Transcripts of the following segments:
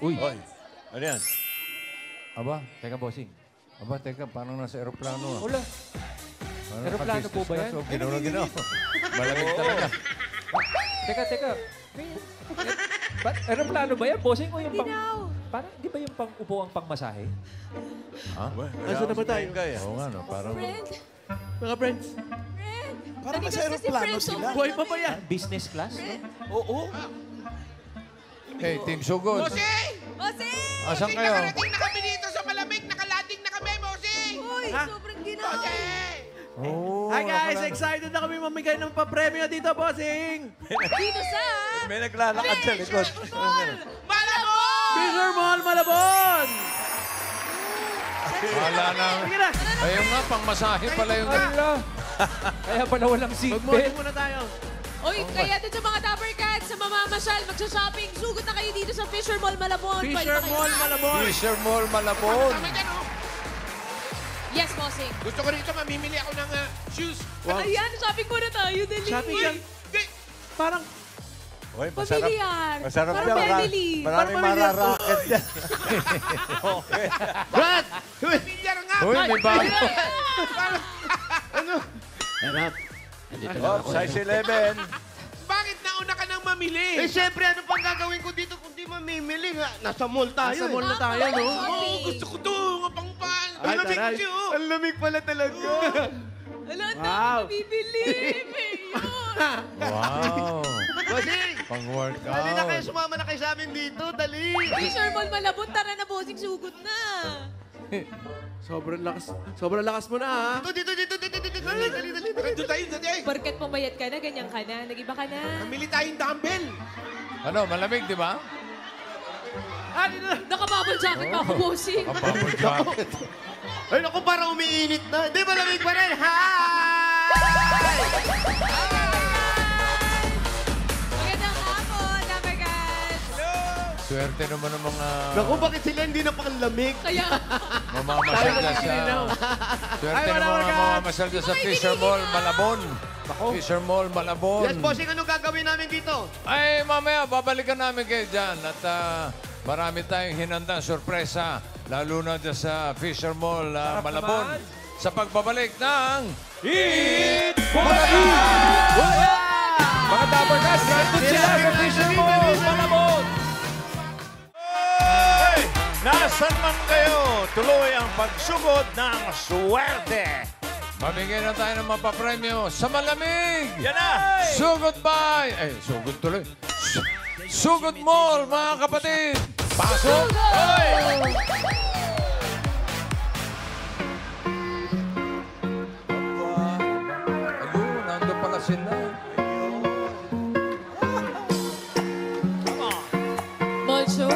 Uy. Oy, ano yan? Aba, teka, bossing. Aba, teka, parang nasa aeroplano. Wala. Aeroplano po ba yan? Ginaw. Malamig talaga. Teka. Aeroplano ba yan, bossing? O yung pang... Ginaw. Parang, di ba yung pang-upo ang pangmasahe? Ha? Asa na ba tayo? Oo nga, no? Parang... Friend. Mga friends, Friend. Parang Nanigas nasa kasi aeroplano friend, sila. sobrang buhay pa ba lamig. yan? Business class? Oo. Hey, Team Sugod. Bossing! Bossing! Asan Bossing, kayo? nakarating na kami dito sa malamig. Nakalanding na kami, Bossing! Uy, Ha? sobrang ginaw. Bossing! Oh, Hi guys, excited na kami mamigay ng papremyo dito, bossing! Dito sa... May naglalakad sa likod. Malabon! Fisher Mall, Malabon! Wala na. Sige na! Ayun nga, pang masahe pala yung... Ala! Kaya pala walang Mag-morning seatbelt. muna tayo. Uy, kaya dun sa mga Dapper Cats, sa mamamasyal, magsha-shopping, sugot na kayo dito sa Fisher Mall, Malabon. Pwede Fisher ba kayo? Mall, Malabon! Fisher Mall, Malabon. Tama dyan, oh. Yes, bossing. Gusto ko rito, mamimili ako ng shoes. Wow. Ayan, shopping muna tayo, dali. Shopping Uy! yan. Parang, Oy, Pamili yan. Masarap Parang yan. family. Maraming Parang pamilya. mararaket yan. Brad! Pamilyar nga. Uy, may bago. Oh, size 11. Bakit nauna ka nang mamili? Eh, syempre, ano pang gagawin ko dito kung di mamimili nga? Nasa mall tayo. Nasa mall na tayo, no? Oo, gusto ko to. Nga pang pan. Ay, Ang lamig taray. siya. Ang lamig pala talaga. Ala, ang Wow. dami bibili. Mayor. Wow. Bossing, Pang-workout. dali na kayo, sumama na kayo sa amin dito. Dali. Fisher Mall, Malabon, tara na, bossing, sugot na. Sobrang lakas mo na, ha? Dito. Dali. Doon tayo, doon tayo. Porket pumayat ka na, ganyan ka na, nag-iba ka na. Namili tayong dumbbell. Ano, malamig, di ba? Ah, dito na! Naka-bubble jacket pa ako, bossing. Ang bubble jacket. Ay, naku, parang umiinit na. Di ba lamig pa rin? Hi! Magandang hapon, Dapper Cats. Swerte naman ng mga Naku, bakit sila hindi na panlamig? Kaya, mamamasyal na sa... Swerte Ay, naman wala, mga wala. mamamasyal na sa Fisher Mall, Malabon. Fisher Mall, Malabon. Yes, bossing, anong gagawin namin dito? Ay, mamaya, babalikan namin kayo dyan. At marami tayong hinandang sorpresa, lalo na dyan sa Fisher Mall, Malabon. Sa pagbabalik ng... Eat Mga Dapper Cats, nandun sila sa Fisher Mall, Malabon. Hey! Nasaan man kayo? Tuloy ang pagsugod ng swerte. Mamigay na tayo ng mapapremyo sa malamig! Yan na! Sugod by... Eh, sugod tuloy. Sugod Mall, mga kapatid! Pasok! Ayun, nandun pala sila. Mall show.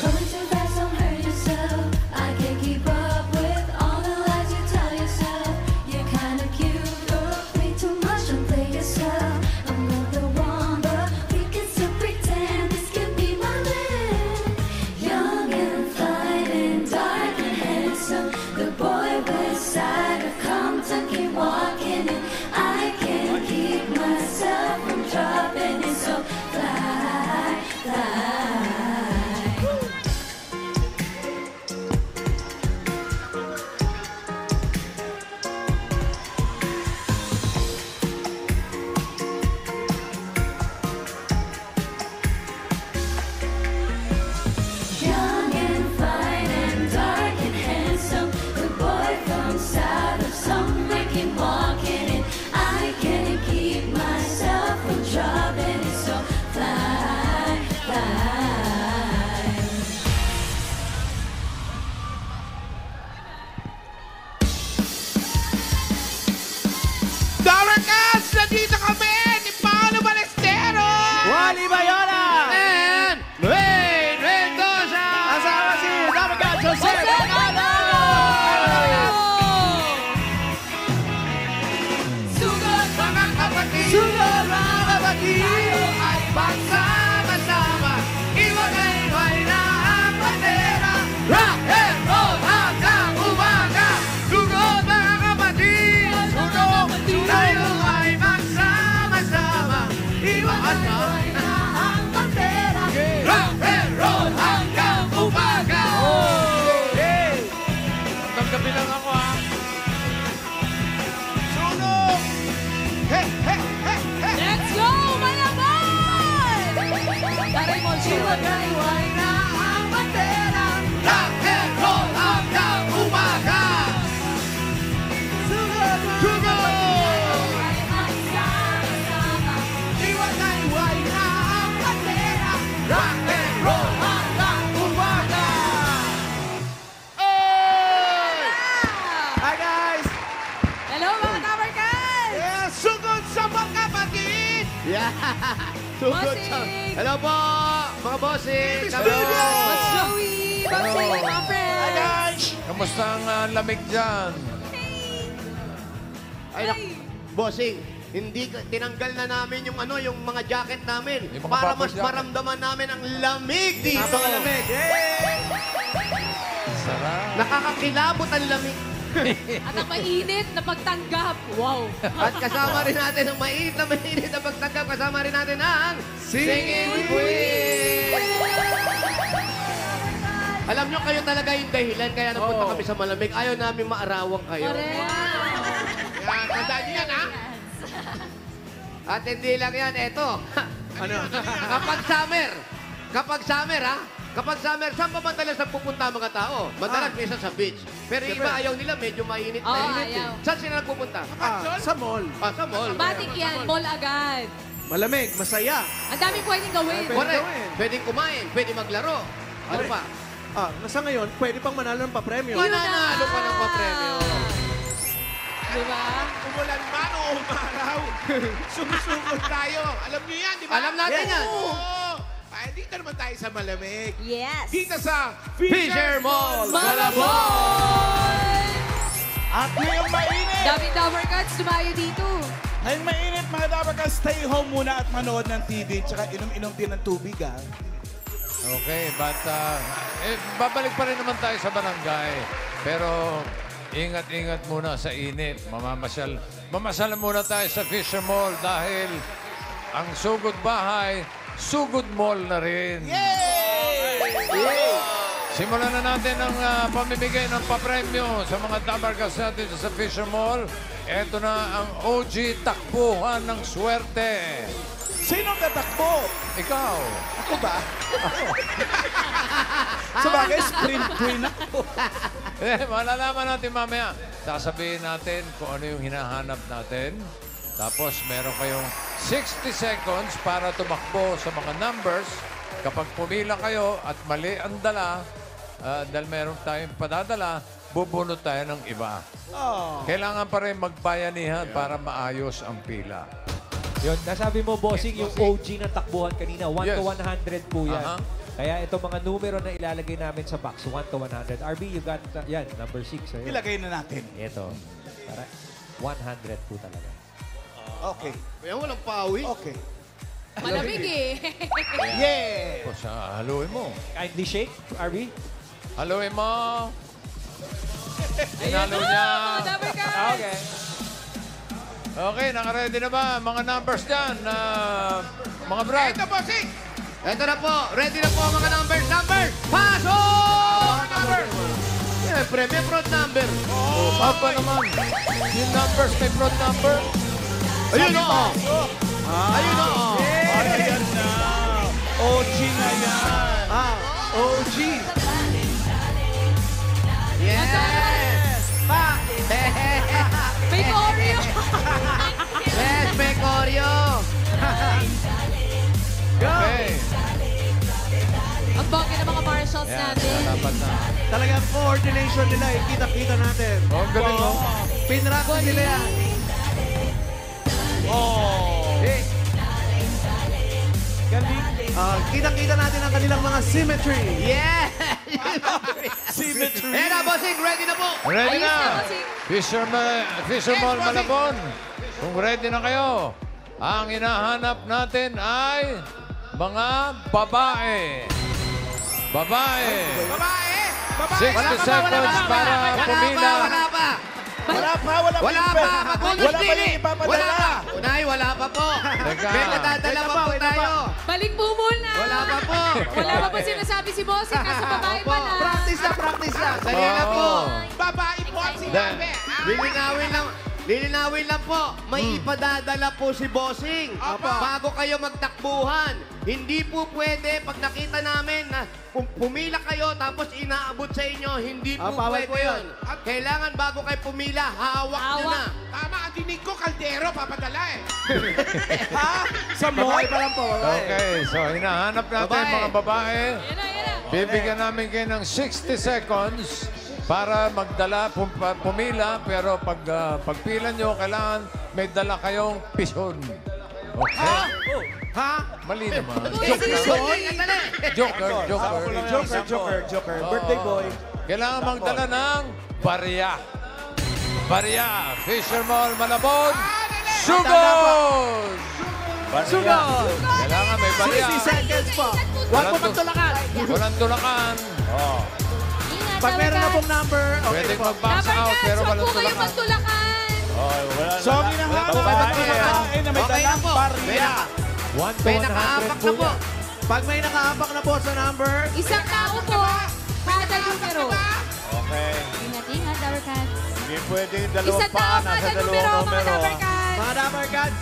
Coming too fast, don't hurt yourself. I can't keep up with all the lies you tell yourself. You're kinda cute, but way too much. Don't play yourself. I'm not the one, but we can still pretend this could be my man. Young and fine and dark and handsome, the boy beside her come to keep walking, and I can't keep myself from dropping it. So fly, fly. Young and fine and dark and handsome, the boy from south of somewhere came walking, and I can't keep myself from dropping it. So fly, fly. Dapper Cats! Nandito kami! Ni Paolo Balestero! Wally Bayona! And Wayne Mendoza! Kasama si Dapper Cats, Jose Jose Bernardo! Sugot! Mga kapatid! Sugat mga kapatid! Tayo ay magsama-sama. Iwagay-way na ang bandera. Rock and roll hanggang umaga. Sugod mga kapatid! Sugod! Tayo ay magsama-sama. Rock and roll hanggang umaga. Hanggang gabi lang ako, ha? Sunog! Hey, hey, hey, hey! Let's go, Malabon! Taray mo, Iwagayway na ang bandera. Rock and roll hanggang umaga. Sugod! Iwagayway na ang bandera. Rock and roll hanggang umaga. Hi, guys! Hello, mga Tower Cats! Yeah, sugod sa magkapatid. Yeah. Sugod Bossing! sa... Hello po, mga bossing. Kami Studio! po. What's Joey? Boxing, mga friends! Kamusta ang lamig dyan? Ay, bossing, hindi tinanggal na namin yung yung mga jacket namin Yung mga para bubble mas jacket. maramdaman namin ang lamig dito. Napakalamig. Sarap. Nakakakilabot ang lamig. At ang mainit na pagtanggap. Wow! At kasama rin natin ang mainit na pagtanggap. Kasama rin natin ang Singing Queen! Alam nyo, kayo talaga yung dahilan kaya napunta kami sa malamig. Ayaw namin maarawang kayo. Correct! Yan, tandaan niyo yan, ha? At hindi lang yan, eto. Kapag summer, ha? Kapag summer, saan pa madalas nagpupunta ang mga tao? Madalas minsan sa beach. Pero yung iba ayaw nila, medyo mainit na Oo, init. ayaw. Saan sila nagpupunta? Sa mall. Sa mall. Batik yan, mall agad. Malamig, masaya. Ang daming pwedeng gawin. Correct. gawin. Pwedeng kumain, pwedeng maglaro. Ano pa? Nasa ngayon, pwede pang manalo ng papremyo. Mananalo pa ng papremyo. Diba? Umulan man o umaraw, sumusugod tayo. Alam niyo yan, di ba? Alam natin yan. Oo. Ay, dito naman tayo sa malamig. Yes! Dito sa Fisher Mall. Malabon! At ngayong mainit, Daming Tower Cats, dumayo dito. ngayong mainit mga dapat ka stay home muna at manood ng TV tsaka inom-inom din ng tubig ha. Okay, but babalik pa rin naman tayo sa barangay. Pero ingat-ingat muna sa init. Mamasyal muna tayo sa Fisher Mall dahil ang sugod bahay, sugod mall na rin. Simulan na natin ang pamimigay ng papremyo sa mga tabargas natin sa Fisher Mall. Ito na ang OG takbuhan ng swerte. Sino tatakbo? Ikaw. Ako ba? Sabagay, sprint queen ako. Malalaman natin mamaya. Sasabihin natin kung ano yung hinahanap natin. Tapos meron kayong 60 seconds para tumakbo sa mga numbers. Kapag pumila kayo at mali ang dala, dahil meron tayong padadala, bubunot tayo ng iba. Kailangan pa rin magbayanihan para maayos ang pila. Yun, nasabi mo, bossing, yung OG na takbuhan kanina, 1 to Yes. 100 po yan. Aha. Kaya itong mga numero na ilalagay namin sa box, 1 to 100. RB, you got, yan, number 6. Ilagay na natin. Ito. Para 100 po talaga. Okay. Kaya walang pawi. Okay. Malamig eh. Yeah! Tapos haluin mo. Kindly shake, RB. Haluin mo. Ayan Hinalo na, niya. mga Tower Cats. Okay. Okay, nakaready na ba mga numbers dyan? Mga brad. Ito, bossing! Ito na po. Ready na po ang mga numbers. Numbers! Pasok! Number! Siyempre, may broad number. Papa naman. Yung numbers, may broad number. Ayun o. Ayun o. Ayan na. OG na yan. OG. Yes! Pa! May choreo. Yes, may choreo. Okay. Ang bongga ng mga marshals Yan, natin. dapat na. Talagang coordination nila, kita-kita natin. Oh, ang galing, no? Pinractice nila yan. Galing. Kita-kita natin ang kanilang mga symmetry. Yes! Symmetry. Ayan na, bossing. Ready na po. Ready Ayos na. na, bossing. Fisher Mall Malabon. Kung ready na kayo, ang hinahanap natin ay mga babae. Babae. Babae! 60 seconds para pumila. Wala pa. Wala pa Wala pa, magulos Wala pa din yung eh. ipapadala. Wala pa. Unay, wala pa po. Teka. May nadadala pa po tayo. Balik po muna. Wala pa po. Wala pa po sinasabi si Bossing. Nasa babae Opo. pa lang. Practice na. Dali na po. Babae po ang sinabi. Lilinawin lang po. May ipadadala po si Bossing. Bago kayo magtakbuhan. Hindi po pwede pag nakita namin na pumila kayo tapos inaabot sa inyo, hindi po bawal pwede po yun. yun. Kailangan bago kayo pumila, hawak nyo na. Tama, ang dinig ko, kaldero, papadala eh. Ha? Sa babae pa lang po. Okay, so hinahanap natin Babae. mga babae. Yan na. Bibigyan namin kayo ng 60 seconds para magdala, pumila, pero pagpila nyo, kailangan may dala kayong pison. Okay? Ha? Mali naman. Joker. Joker. Birthday boy. Kailangan magdala ng barya. Barya. Fisher Mall, Malabon. Sugod! Sugod! Kailangan may barya. 60 seconds po. Huwag po magtulakan. Walang tulakan. Pag meron na pong number, okay Pwede po. mag-box Dapat out, guys, pero huwag walang po kayo tulakan. magtulakan. So, ang hinahanap Babae. na may Okay na dalang po. barya. 1 to May 100 nakaapak po na po. yan. Pag may nakaapak na po sa number, Isang tao po. Kada numero. Okay. Ingat-ingat, Dabber Cats. Hindi pwede dalawang Isang paa. tao Nasa kada numero, dalawang mga numero. Dabber Cats. mga Dabber Cats,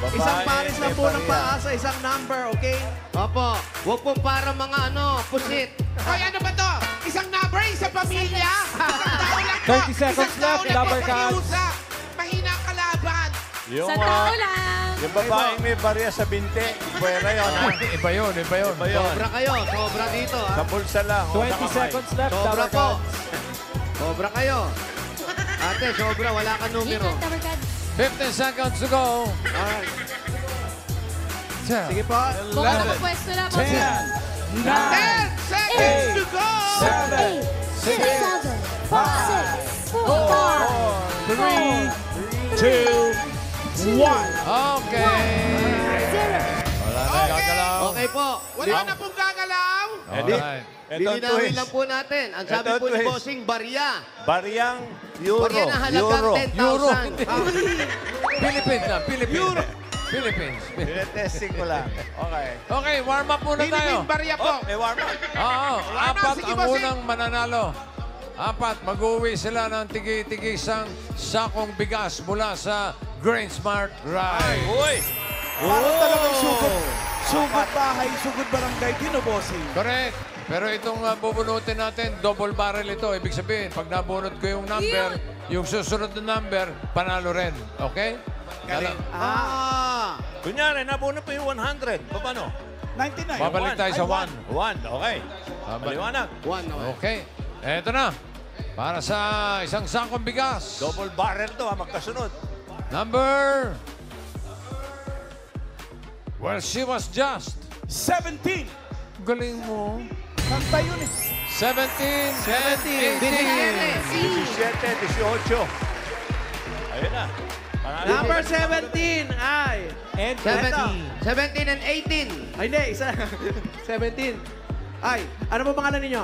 Babae, isang pares lang may po ng barya. paa sa isang number, okay? Opo. Huwag po para mga pusit. Hoy, ano ba to? Isang number, isang pamilya? Isang tao lang to. 30 seconds Isang tao left, lang to, Dabber Cats. pakiusap. Mahina ang kalaban. Yung, Sa tao lang. yung babaeng may barya sa binte. Pwera yun, ha? Iba yun, iba yun. Iba yun. Sobra kayo. Sobra dito. Sa bulsa lang. o, 20 sa kamay. seconds left, Sobra Dabber po. Cats. Sobra kayo. Ate, sobra. Wala ka numero. Ingat, Dabber Cats. 15 seconds to go. Alright. 10, Sige po. Kung ano po pwesto na, Bossing. 10 seconds to go! 8, 7, 5, 6, 4, 3, 2, 1. Okay. Wala na gagalaw. Okay po. Wala na pong gagalaw. Alright. Ito ang Lilinawin twist. lang po natin. Ang sabi Ito ang po ni twist. Bossing, barya. Baryang euro. Barya na halagang Euro. 10,000. Philippines na, Philippines. Philippines. Tinetesting ko lang. Okay. Okay, warm up muna tayo. Philippine barya po. May warm up. Oo, apat sige, ang bossing. unang mananalo. Apat, mag-uwi sila ng tigi-tigisang sakong bigas mula sa Grain Smart Ride. Uy! Parang talagang sugod. Sugod bahay, sugod barangay din, o bossing? Correct. Pero itong bubunutin natin, double barrel ito. Ibig sabihin, pag nabunot ko yung number, yung susunod na number, panalo rin. Okay? Galing. Kunyari, nabuno pa yung 100. Paano? 99. Babalik tayo sa 1. 1, okay. Maliwanag. One. Okay. Eto na. Para sa isang sakong bigas. Double barrel to, ha, magkasunod. Number... Well, she was just. 17. Galing mo. Kanta yun eh. 17 and 17, 18. Ayun na. Panalo. Number 17 ay... And 17 and 18. Ay, hindi. Isa. 17. Ay, ano po pangalan ninyo?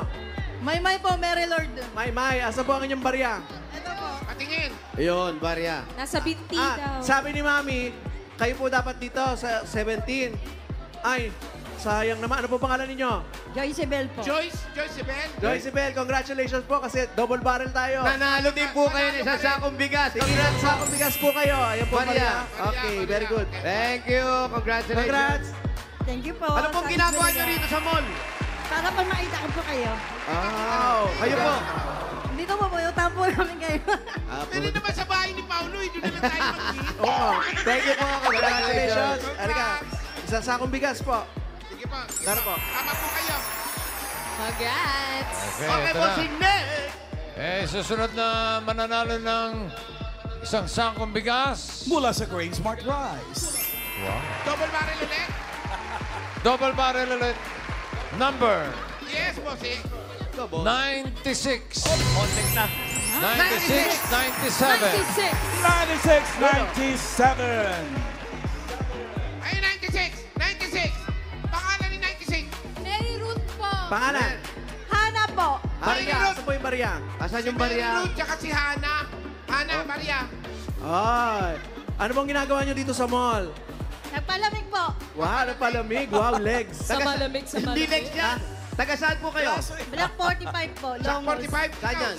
May po, Mary Lord. May. Asa po ang inyong barya? Ito po. Patingin. Ayun, barya. Nasa binti daw. Sabi ni Mami, kayo po dapat dito sa 17. Ay, sayang naman. Ano po pangalan ninyo? Joyce Bell po. Joyce Bell. Joyce Bell, congratulations po kasi double barrel tayo. Nanalo din po kayo ng isang sakong bigas. Sige na, sa akong bigas po kayo. Ayan po, Barya. Maria. Okay, very good. Thank you. Congratulations. Congrats. Thank you po. Ano pong ginagawa nyo rito sa mall? Para pag makita ko po kayo. Wow. Kayo po. Dito po po, utang po namin kayo. Pwede naman sa bahay ni Paulo, hindi na lang tayo mag-meet. Oo. Thank you po. Congratulations. Halika. Isang sakong bigas po. Sige po. Tara po. Tama po kayo. Congrats. Okay, Okay, ito na. Bossing Nick. Susunod na mananalo ng isang sakong bigas. Mula sa Grain Smart Rice. Double barrel ulit? Double barrel ulit. Number Yes, bossing. 96. Kontik na. 96, 97. 96, 97. Ay, 96. Pangalan ni 96. Mary Ruth po. Pangalan? Hana po. Maria. Asa po yung Maria? Asan yung Mary barya? Ruth, tsaka si Hana. Hana, Maria. Ay. Ano bang ginagawa nyo dito sa mall? Nagpalamig po. Wow, palamig. Wow, legs. Sa malamig, sa Hindi malamig. next yan. Taga saan po kayo? Block 45 po. Sa Longos. 45? Saan yan?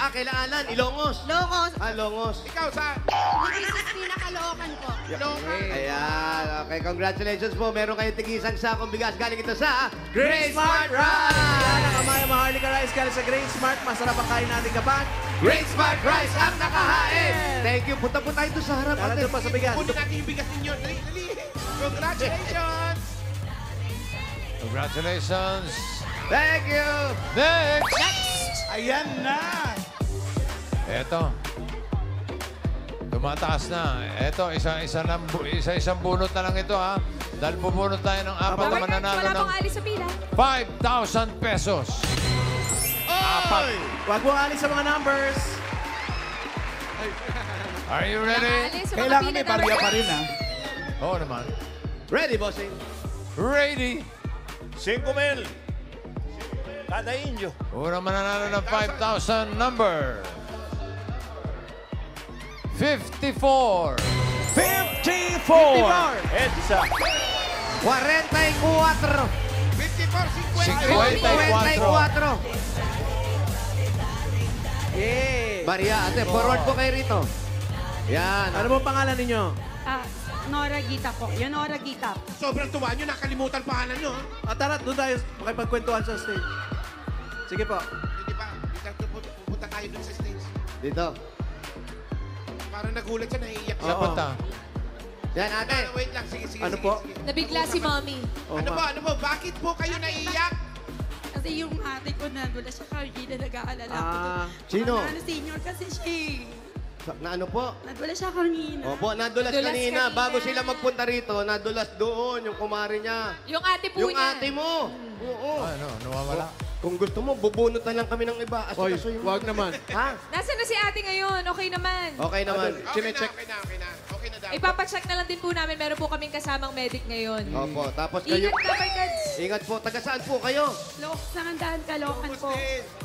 Kailangan, Ilongos. Longos. Longos. Ikaw sa... Pinakalookan po. Ayan, okay. Congratulations po. Meron kayong tigisang sakong bigas. Galing ito sa Great Smart Rice! Nakamaya Maharlika Rice galing sa Great Smart. Masarap ang kain natin kapag Great Smart Rice ang nakahain. Thank you. Punta po tayo doon sa harap. Tara doon pa sa bigas. Kunin natin yung bigas ninyo. Dali, dali. Congratulations! Congratulations. Thank you. Next! Ayan na. Eto. Tumataas na. Eto, isa-isang bunot na lang ito, ha? Dahil bubunot tayo ng apat na Double cards, mananalo wala ng pong alis sa pila. 5,000 pesos. Apat. Huwag mo alis sa mga numbers. Are you ready? Alis sa mga Kailangan pila, may barya Double pa rin, cards. ha? Oo naman. Ready, bossing. Ready? 5,000. Kada inyo. Unang mananalo ng 5,000 number. 54. 54. Edsa. 44. 54. 54. Yay! Maria, ate, forward po kayo rito. Yan. Ano bang pangalan ninyo? Nora Gita po. Yun, Nora Gita. Sobrang tuwa nyo, nakalimutan pangalan nyo, ha? Tara, doon tayo makipagkwentuhan sa stage. Sige po. Hindi pa, pupunta tayo dun sa stage. Dito. Parang nagulat siya, naiiyak siya. Sa punta. Yan, ate. Wait lang, sige, sige. Ano sige, po? sige. Nabigla si Mommy. Ano po, bakit po kayo naiiyak? Kasi yung ate ko nandula siya kanina, nag-aalala ko. Sino? Senior kasi siya. Na ano po? Nandula siya kanina. Opo, nadulas Nadulas kanina. kanina. Bago sila magpunta rito, nadulas doon, yung kumari niya. Yung ate po Yung niya. ate mo. Oo. Ano, nawawala? Kung gusto mo, bubunot na lang kami ng iba. Oy, Asikaso yung... wag naman. Ha? Nasaan na si ate ngayon? Okay naman. Okay naman. Okay na. Okay na daw. Ipapacheck na lang din po namin. Meron po kaming kasamang medic ngayon. Opo, tapos kayo... Ingat ka, Barkads. Ingat po. Taga saan po kayo? Sa Handaan, Caloocan po.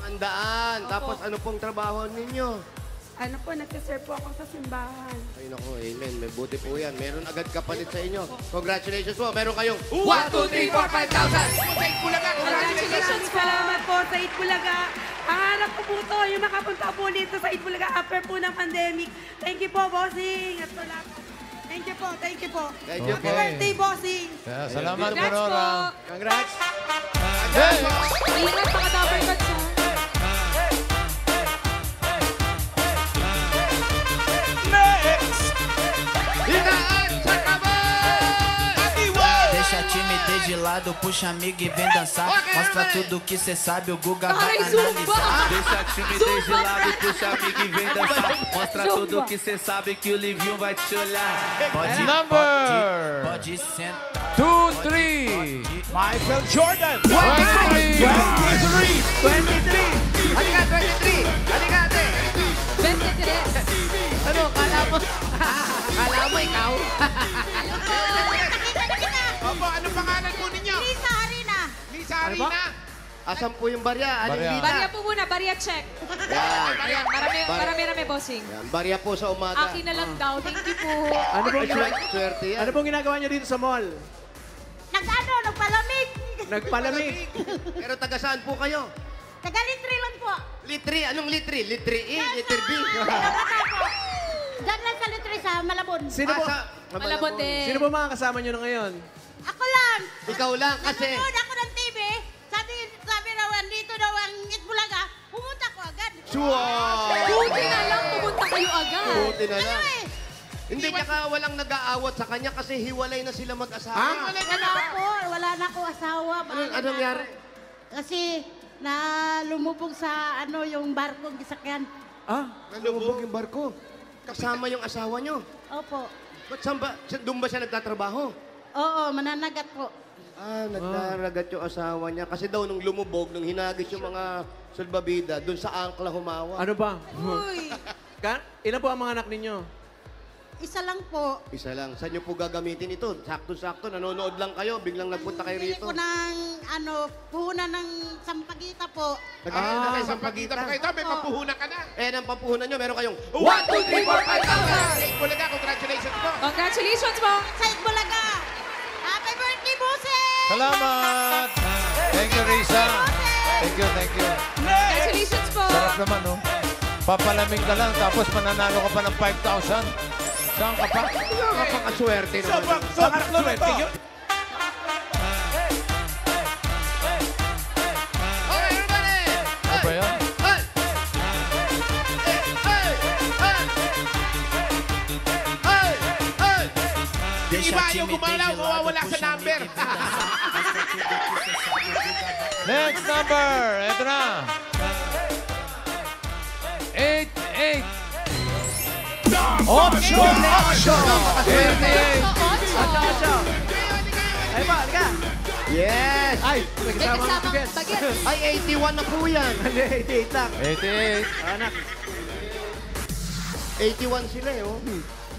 Andaan. Tapos ano pong trabaho ninyo? Ano po, nagsiserve po ako sa simbahan. Ay naku, amen. May buti po yan. Meron agad kapalit sa inyo. Congratulations po. Meron kayong 1, 2, 3, 4, 5,000! Congratulations po. Salamat po sa Itbulaga. Pangarap ko po to, yung makapunta po dito sa Itbulaga after po ng pandemic. Thank you po, bossing. At wala po. Thank you po, thank you po. Thank you Happy po. birthday, bossing. Kaya salamat, Congrats po. Manora. Congrats! Ingat mga Double Cards, ha? Hinaan sa kamay! Deixa a timidez de lado, puxa amigo e vem dançar. Mostra tudo que cê sabe, o Guga vai Ai, Zumba! analisar. Deixa a timidez de Zumba, lado, puxa amigo e vem dançar. Mostra Zumba. tudo que cê sabe, que o Livinho vai te olhar. Pode, Number pode sentar. 2, 3. Michael Jordan. 23. 23! Halika, 23! Halika, ate! 23. Ano, kala mo? Kala mo ikaw? Opo, anong pangalan po ninyo? Lisa Harina. Lisa Harina. Asan po yung barya? Barya. Alin Barya po muna, barya check. Yan. Ayan, marami, bossing. Yan, barya po sa umaga. Akin na lang daw. Thank you po. Ano pong, Swerte yan. ano pong ginagawa nyo dito sa mall? Nagpalamig. Nagpalamig. Pero taga saan po kayo? Tagalitre lang po. Litri? Anong litri? Litri E? Litri B? Diyan lang sa litre sa Malabon. Sino po, Malabon din. sino po mga kasama nyo na ngayon? Ako lang. Ikaw lang kasi. Nanonood ako ng TV. Sabi raw, dito daw ang Itbulaga. Pumunta ko agad. Sure! Buti na lang, pumunta kayo agad. Buti na lang. Eh, Hindi tsaka walang nag-aawat sa kanya kasi hiwalay na sila mag-asawa. wala na ako asawa. Anong nangyari? Kasi lumubog sa yung barkong gisakyan. Lumubog yung barko. Kasama yung asawa nyo. Opo. Ba't saan ba? Doon ba siya nagtatrabaho? Oo, mananagat po. Nagdaragat yung asawa niya. Kasi daw nung lumubog, nung hinagis yung mga salbabida, doon sa angkla humawa. Ano ba? Uy. Ilan po ang mga anak ninyo? Isa lang po. Isa lang. Saan nyo po gagamitin ito? Sakto-sakto, nanonood lang kayo, biglang nagpunta kayo Bili rito. ko ng, puhunan ng sampagita po. Nagkakaroon na kayo sa Pagkita pagkita. pa kayo ito, may papuhunan ka na. Eh, ng papuhunan nyo, meron kayong 1, 2, 3, 4, 5,000! Hey, Bulaga, congratulations po. Congratulations po. Sa Itbulaga. Happy birthday, Bossing! Salamat! Thank you, Risa. Thank you, thank you. Congratulations po. Sarap naman, no? Papalamig ka lang, tapos mananalo ka pa ng 5,000. Saan ka pa? napakaswerte naman. Sobrang swerte yun. Okay, everybody! Ano ba yan? Hey! Hey! Hey! Hey! Yung iba yung gumalaw, mawawala sa number. Next number. Ito na. 88. 88. Ay ba, halika. Yes! Ay, may May kasama ng kasamang bagets. bagets. Ay, 81 na po yan. Hindi, 88 lang. 88. Anak. 81 sila eh, oh.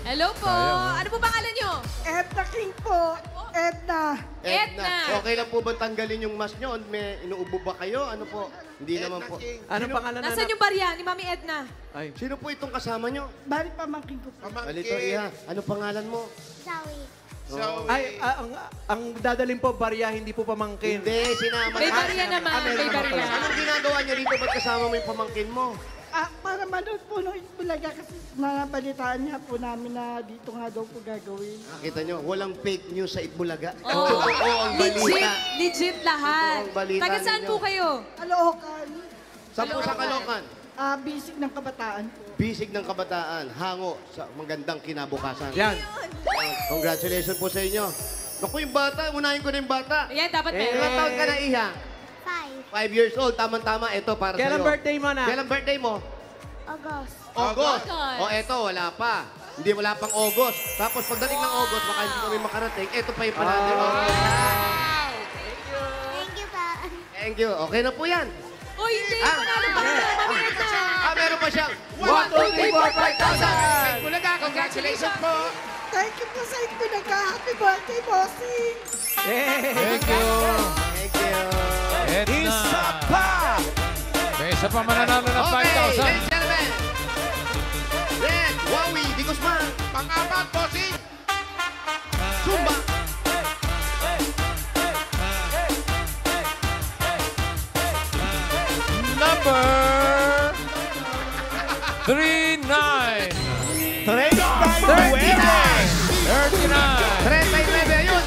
Hello po. Ano po pangalan nyo? Edna King po. Edna. Edna. Okay lang po ba tanggalin yung mask nyo? May inuubo ba kayo? Ano po? Hindi naman po. Anong pangalan na? Nasaan yung barya ni Mami Edna? Ay. Sino po itong kasama nyo? Bali pamangkin ko po. Alito, Iha. Ano pangalan mo? So, Ay, ang dadalhin po, barya, hindi po pamangkin. Hindi, sinama. May barya naman. May barya. Anong ginagawa niya rito? Ba't kasama mo yung pamangkin mo? Para manood po nung Itbulaga kasi nabalitaan niya po namin na dito nga daw po gagawin. Nakita nyo, walang fake news sa Itbulaga. Oo. Oo, ang balita. Legit lahat. Ito ang balita Taga saan ninyo. po kayo? Caloocan. Saan po sa Caloocan? Bisig ng kabataan po. Bisig ng kabataan, hango sa magandang kinabukasan. Yan. Congratulations po sa inyo. Naku, yung bata, unahin ko na yung bata. Ayan, dapat meron. Ilang taon ka na, Iha? 5 years old, tamang-tama. Ito para Kailan sa'yo. birthday mo na? Kailan birthday mo? August. August. August. O, eto, wala pa. Hindi, wala pang August. Tapos pagdating ng August, baka hindi kami makarating. Ito pa yung panahon. Thank you pa. Thank you. Okay na po yan. Uy, hindi. Panalo pa na, Mami Edna. Meron pa siyang 1, 2, 3, 4, 5,000! Bulaga, congratulations po. Thank you po sa Itbulaga. Happy birthday, Bossing! Thank you. Thank you. Edna. Isa pa! May isa pa mananalo ng Okay, ladies 5,000. and gentlemen. Red, Wawi, Di Guzman, Pang-apat, bossing. Zumba. Number 39. 39! 39. 39, ayun.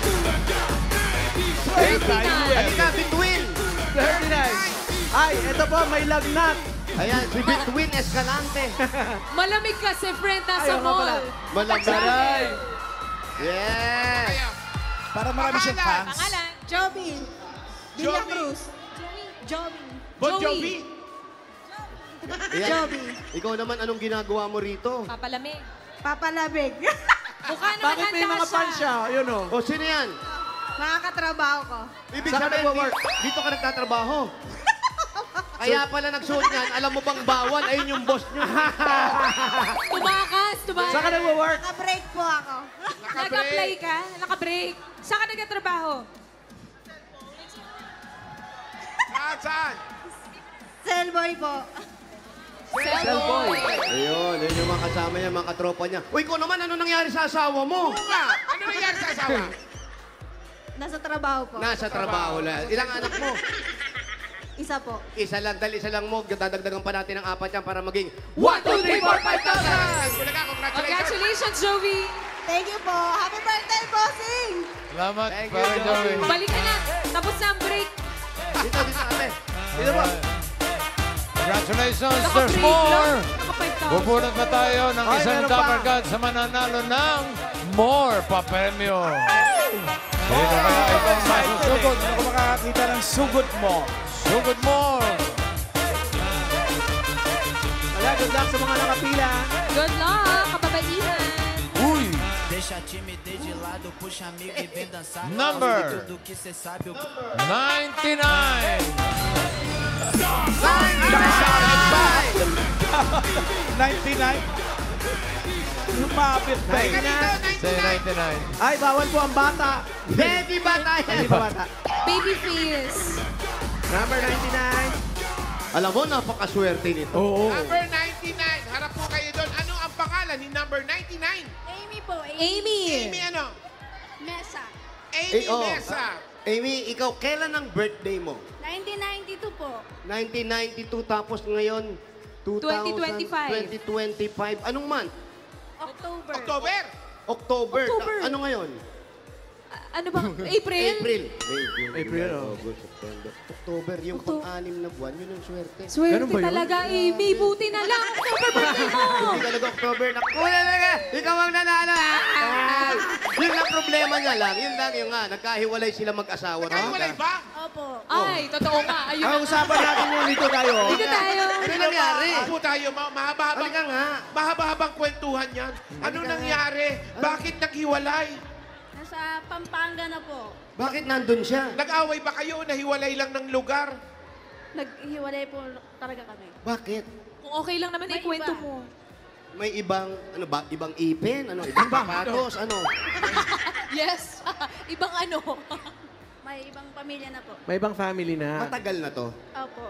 39. Halika, Between. 39. Ay, ito po, may lagnat. Ayan, si Between Escalante. Malamig kasi, friend, nasa Ayaw nga pala. mall. Malagaray. Yes. Para marami siyang fans. Pangalan? Joby. Villa Joby. Cruz. Joby. Bon Joey. Jovi. Ayan. Ikaw naman, anong ginagawa mo rito? Papalamig. Papalabig. Mukha naman Bakit may handa mga fans siya? Yun o. O, sino yan? Nakakatrabaho ko. Ibig Saan ka sabihin, nagwo-work? dito ka nagtatrabaho. Kaya pala nagsuot yan, alam mo bang bawal? Ayun yung boss nyo. Tumakas, tumakas. Saan ka nagwo-work? Naka-break po ako. Nag-apply ka? Naka-break? Saan ka nagtatrabaho? Saan? Cellboy po. Cellboy. Ayun, yun yung mga kasama niya, mga katropa niya. Uy, ikaw naman, ano nangyari sa asawa mo? Bunga, ano nangyari sa asawa? Nasa trabaho po. Nasa trabaho lang. Ilang anak mo? Isa po. Isa lang, dahil isa lang mo. Dadagdagan pa natin ng 4 yan para maging 1, 2, 3, 4, 5,000! Bulaga, congratulations. Congratulations, Joey. Thank you po. Happy birthday, Bossing! Salamat, Thank you, para Joey. Balik ka na. Tapos na ang break. Dito, ate. Dito po. Congratulations, there's Naka-break more. lang. Naka-5,000. Bubunot pa tayo ng Ay, isang meron pa. Dapper Card sa mananalo ng more pa-premyo. Sino kaya itong masusugod? Sugod. Ako makakakita ng sugod mo. Sugod more. Wala, good luck sa mga nakapila. Good luck, kababaihan. Uy! Deixa a timidez de lado, puxa amigo e vem dançar. Number. Fale tudo que cê sabe. 99. 99. Lumapit pa eh. Say 99. Ay, bawal po ang bata. Baby bata yan. Hindi ba bata? Baby face. Number 99. Alam mo, napakaswerte nito. Oo. Number 99. Harap po kayo doon. Ano ang pangalan ni number 99? Amy po. Amy. Amy ano? Mesa. Amy oh, Mesa. Amy, ikaw, kailan ang birthday mo? 1992 po. 1992, tapos ngayon, 2025. 2025. Anong month? October. October. October. October. Ano ngayon? Ano bang? April? April. May, June, April, July, oh. August, September. October, yung pang-anim na buwan, yun ang swerte. Swerte Ganun ba yun? talaga, Amy. Buti na lang. October birthday mo. Hindi talaga October. Nakula na nga! Ikaw ang nanalo! Ay! Yun ang problema niya lang. Yun lang yung nga. Nagkahiwalay sila mag-asawa. Nagkahiwalay ba? Opo. Ay, totoo nga. Ayun Ang na nga. usapan natin yung dito tayo. Dito tayo. Ano nangyari? Ano po tayo? Mahaba-habang, Halika nga. mahaba-habang kwentuhan yan. Ano nangyari? Bakit naghiwalay? Nasa Pampanga na po. Bakit nandun siya? Nag-away ba kayo? Nahiwalay lang ng lugar? Naghiwalay po talaga kami. Bakit? Kung okay lang naman, May ikwento iba. mo. May ibang, ano ba? Ibang ipin? Ano? Ibang sapatos? Ano? Yes. Ibang ano. May ibang pamilya na po. May ibang family na. Matagal na to. Opo.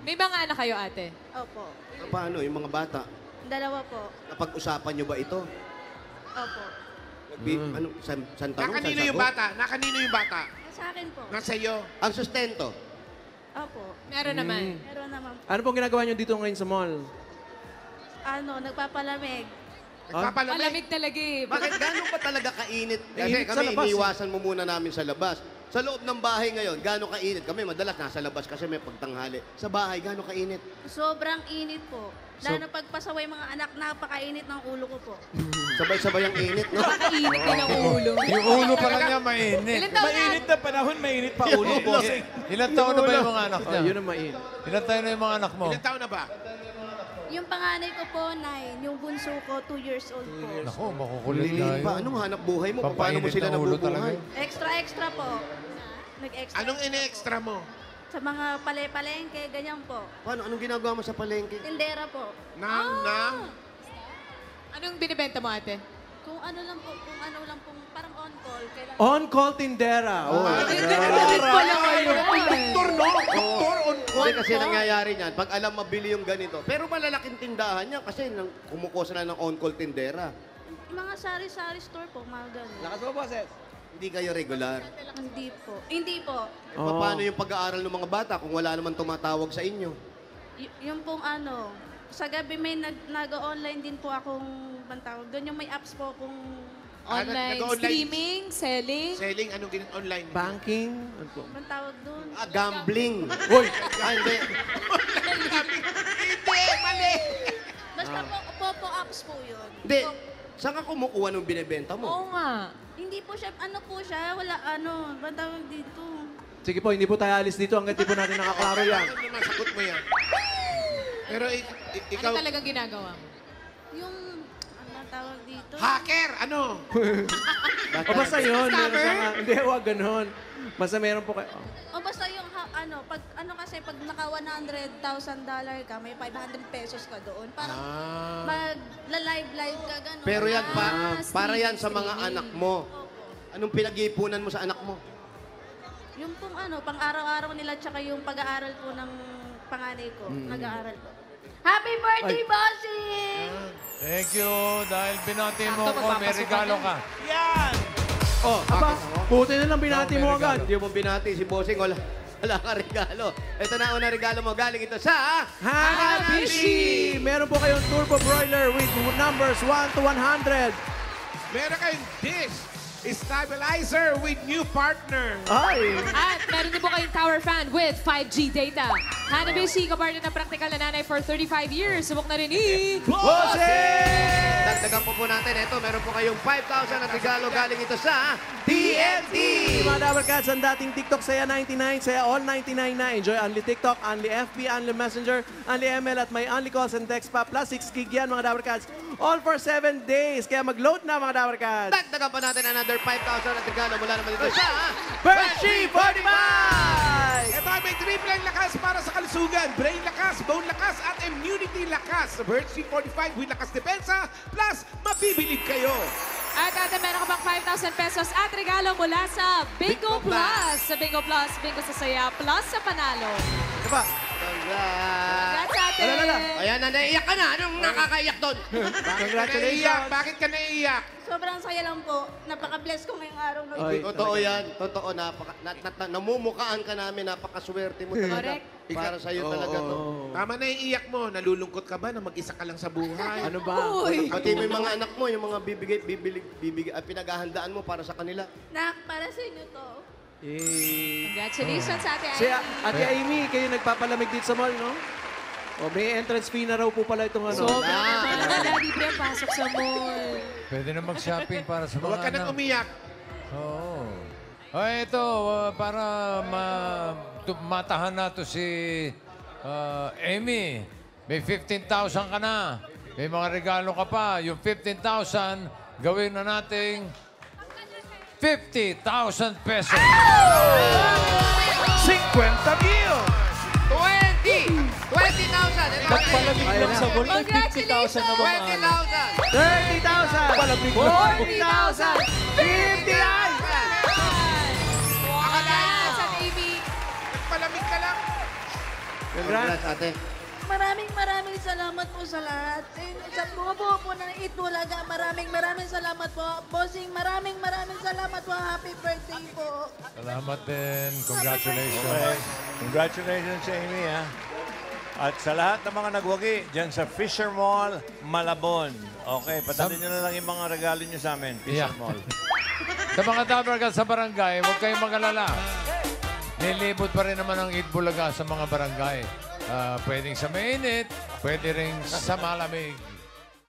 May mga anak kayo, ate? Opo. Paano? Yung mga bata? Dalawa po. Napag-usapan nyo ba ito? Opo. Ano, san tanong? Nakanino san yung sagot? bata? Nakanino yung bata? Sa akin po. Nasa iyo. Ang sustento. Opo. Meron naman. Meron naman. Ano pong ginagawa nyo dito ngayon sa mall? Ano, nagpapalamig. Nagpapalamig. Malamig talaga eh. Bakit gano'n pa talaga kainit? Kasi Init sa kami, labas, iniiwasan mo muna namin sa labas. Sa loob ng bahay ngayon, gano'n kainit? Kami madalas nasa labas kasi may pagtanghali. Sa bahay, gano'n kainit? Sobrang init po. Lalo pagpasaway mga anak, napakainit ng ulo ko po. Sabay-sabay ang init, no? Init din ang ulo. Yung ulo pa lang niya mainit. Ilan taon na? Mainit na panahon, mainit pa ulo, bossing. Ilan taon na ba yung mga anak niya? Yun ang mainit. Ilan taon na yung mga anak mo? Ilan taon na ba? Yung panganay ko po, 9. Yung bunso ko, 2 years old po. Naku, makukulit Hindi tayo. pa. Anong hanap buhay mo? Paano mo Papainit sila ng ulo talaga nabubuhay? eh. Extra po. Nag-extra. Anong ine-extra mo? Sa mga pale-palengke, ganyan po. Paano? Anong ginagawa mo sa palengke? Tindera po. Nang? Anong binibenta mo, ate? Kung ano lang pong parang on-call. Kailangan On-call tindera. Oh. Ganun pala kayo. Doktor, no? Doktor on Hindi kasi nangyayari niyan, pag alam mabili yung ganito. Pero malalaking tindahan niya kasi kumukuha na ng on-call tindera. mga sari-sari store po, mga ganun. Lakas mo, boses. Hindi kayo regular. Hindi po. Hindi po. Eh, paano yung pag-aaral ng mga bata kung wala naman tumatawag sa inyo? Yung pong ano, sa gabi may nag-online din po akong bantawag. Doon yung may apps po kung Online nag-online. streaming, selling. Selling, anong ganun online? Banking. Ano po? bantawag doon. Gambling. Uy! Hindi. Hindi, mali! Basta po, Popo apps po yun. Hindi. Saan ka kumukuha nung binibenta mo? Oo nga. Hindi po siya, ano po siya, wala ano, bantawag dito. Sige po, hindi po tayo alis dito hanggang di po natin nakaklaro yan. Ano naman, sagot mo yan. Pero ikaw, Ano talagang ginagawa mo? Yung, ano tawag dito? hacker, ano? O basta yun. Meron siya nga. Hindi, huwag ganun. Basta meron po kayo. O basta yung, ano, pag, ano kasi, pag naka $100,000 ka, may 500 pesos ka doon. Parang mag-live ka, gano'n. Pero yan, Ah, para yan sa mga streaming. anak mo. Anong pinag-iipunan mo sa anak mo? Yung pong ano, pang araw-araw nila, tsaka yung pag-aaral po ng panganay ko. Nag-aaral po. Happy birthday, Bossing! Thank you. Dahil binati mo Sakto, ko, may magpapasukan regalo na. ka. Yan! Oh, Aba, buti na lang binati mo agad. Hindi mo binati si Bossing, wala ka regalo. Ito na una regalo mo. Galing ito sa... Hanabishi! Meron po kayong turbo broiler with numbers 1 to 100. Meron kayong dish stabilizer with new partner. Ay! At meron din po kayong tower fan with 5G data. Hanabishi, kapartner ng practical na nanay for 35 years. Subok na rin ni... Bossing! Dagdagan po natin. Ito, meron po kayong 5,000 at regalo. Galing ito sa TNT! Mga Dabber Cats, ang dating TikTok saya 99, saya all 99 na. Enjoy only TikTok, only FB, only Messenger, only ML at may only calls and text pa. Plus 6 gig yan mga Dabber Cats. All for 7 days. Kaya mag-load na mga Dabber Cats. Dagdagan pa natin another 5,000 at regalo mula naman dito sa... Perchi 45! Ito ay may Triple lakas para sa kalusugan, brain lakas, bone lakas, at immunity lakas. Sa Birch 345 with lakas depensa, plus mabibilib kayo. At ate, meron ka pang 5,000 pesos at regalo mula sa Bingo Plus. Sa Bingo Plus, bingo sa saya, plus sa panalo. Ito pa. Congrats, ate! Ayan na, naiiyak ka na. Anong nakakaiyak doon? Congratulations. Bakit ka naiiyak? Sobrang saya lang po. Napaka-bless ko ngayong araw na Ay, Totoo yan. Totoo. Namumukaan ka namin. Napakaswerte mo talaga. Correct. Para sa'yo talaga to. Tama na yung iyak mo. Nalulungkot ka ba na mag-isa ka lang sa buhay? Ano ba? Pati mo yung mga anak mo, yung mga pinaghahandaan mo para sa kanila. Nak, para sa inyo to. Congratulations, ate Si Amy. Ate Amy, kayo nagpapalamig dito sa mall, no? O, may entrance fee na raw po pala itong ano. Sobrang wala libre ang pasok sa mall. Pwede na mag-shopping para sa mga Huwag ka nang umiyak. Oo. Ito, para matahan na to si Amy. May 15,000 ka na. May mga regalo ka pa. Yung 15,000, gawin na nating 50,000 pesos. 50,000! 20,000! Nagpalamig lang sa mall. May 50,000 na mga ano. 20,000! 30,000! 40,000! 50,000! Congrats, ate Amy. Nagpalamig ka lang. Congrats, ate. Maraming salamat po sa lahat. Sa mga buo po ng Itbulaga, maraming salamat po. Bossing, maraming salamat po. Happy birthday po. Salamat din. Congratulations. Okay. Congratulations sa Amy, ha? At sa lahat ng mga nagwagi dyan sa Fisher Mall, Malabon. Okay, padalhin nyo na lang yung mga regalo nyo sa amin, Fisher Yeah. Mall. Sa mga dabargal sa barangay, huwag kayong mag-alala. Nilibot pa rin naman ang Itbulaga sa mga barangay. Pwedeng sa mainit, pwede rin sa malamig.